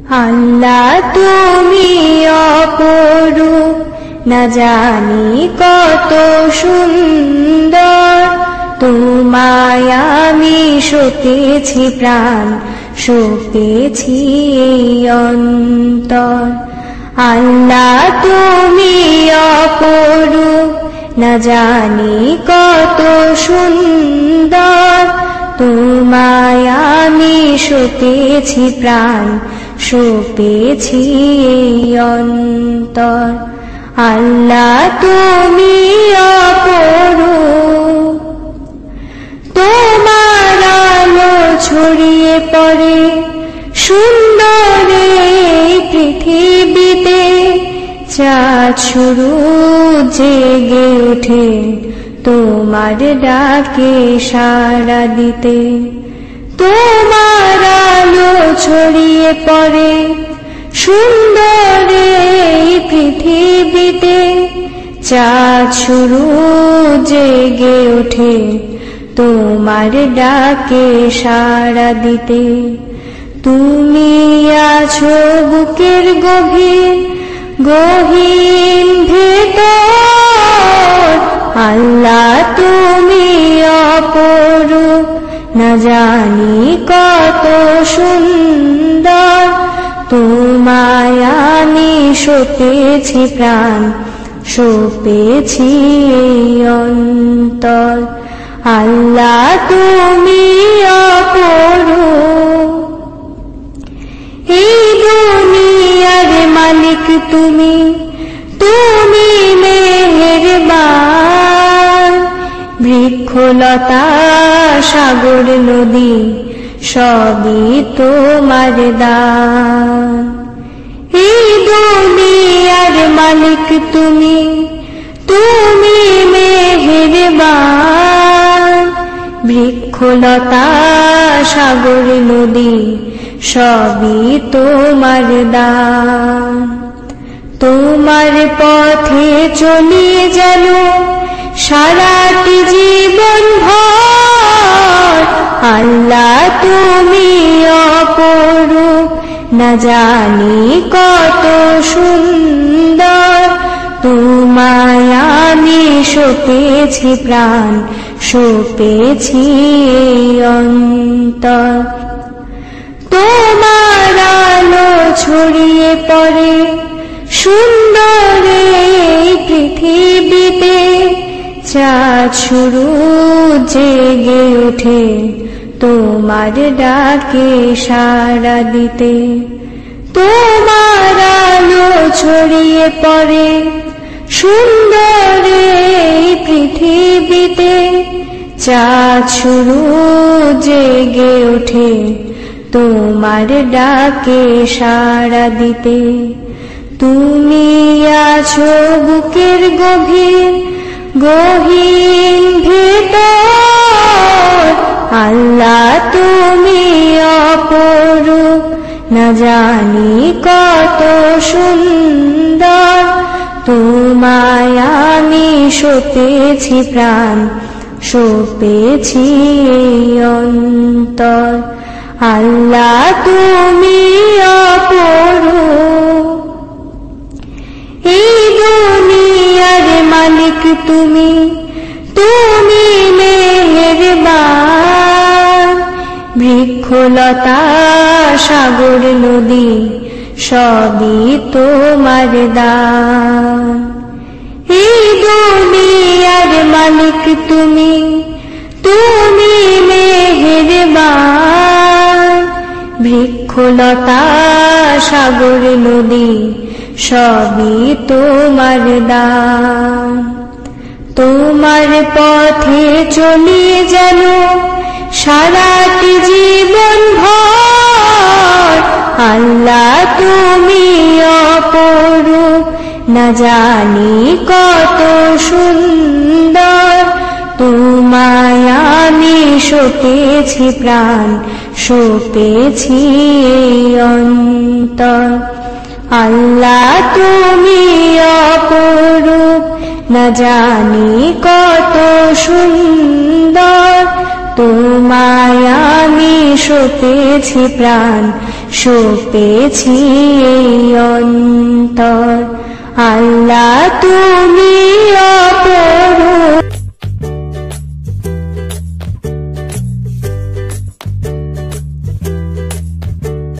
আল্লাহ তুমি অপরূপ, না জানি কত সুন্দর। তোমায় আমি সপেছি প্রাণ, সপেছি এই অন্তর। আল্লাহ তুমি অপরূপ, না জানি কত সুন্দর। তোমায় আমি সপেছি প্রাণ, সপেছি এই অন্তর। আল্লাহ তুমি অপরূপ, তোমার আলো ছড়িয়ে পড়ে সুন্দর এই পৃথিবীতে। চাঁদ শুরু জেগে ওঠে তোমার ডাকে সাড়া দিতে। তোমার আলো ছড়িয়ে পড়ে সুন্দর এই পৃথিবীতে। চাঁদ শুরু জেগে ওঠে তোমার ডাকে সাড়া দিতে। তুমি আছো বুকের গভীর গহীন ভেতর। আল্লাহ তুমি অপরূপ, না জানি কত সুন্দর। তোমায় আমি সপেছি প্রাণ, সপেছি এই অন্তর। আল্লাহ তুমি অপরূপ, এই দুনিয়ার মালিক তুমি, তুমি মেহেরবান। বৃক্ষলতা সাগর নদী সবই তোমার দান। এই দুনিয়ার মালিক তুমি, তুমি মেহেরবান। বৃক্ষলতা সাগর নদী সবই তোমার দান। তোমার পথে চলি যেন সারাটি জীবন ভর। আল্লাহ তুমি অপরূপ, না জানি কত সুন্দর। তোমায় আমি সপেছি প্রাণ, সপেছি এই অন্তর। তোমার আলো ছড়িয়ে পড়ে সুন্দর এই পৃথিবীতে। চাঁদ শুরু জেগে ওঠে তোমার ডাকে সাড়া দিতে। তোমার আলো ছড়িয়ে পড়ে সুন্দর এই পৃথিবীতে। চাঁদ শুরু জেগে ওঠে তোমার ডাকে সাড়া দিতে। তুমি আছো বুকের গভীর গহীন ভেতর। আল্লাহ তুমি অপরূপ, না জানি কত সুন্দর। তোমায় আমি সপেছি প্রাণ, সপেছি এই অন্তর। আল্লাহ তুমি অপরূপ, এই দুনিয়ার মালিক তুমি, তুমি মেহেরবান। বৃক্ষলতা সাগর নদী সবই তোমার দান। এই দুনিয়ার মালিক তুমি, তুমি মেহেরবান। বৃক্ষলতা সাগর নদী সবই তোমার দান। তোমার পথে চলি যেন সারাটি জীবন ভর। আল্লাহ তুমি অপরূপ, না জানি কত সুন্দর। তোমায় আমি সপেছি প্রাণ, সপেছি এই অন্তর। আল্লাহ তুমি অপরূপ, না জানি কত সুন্দর। তোমায় আমি সপেছি প্রাণ, সপেছি এই অন্তর। আল্লাহ তুমি অপরূপ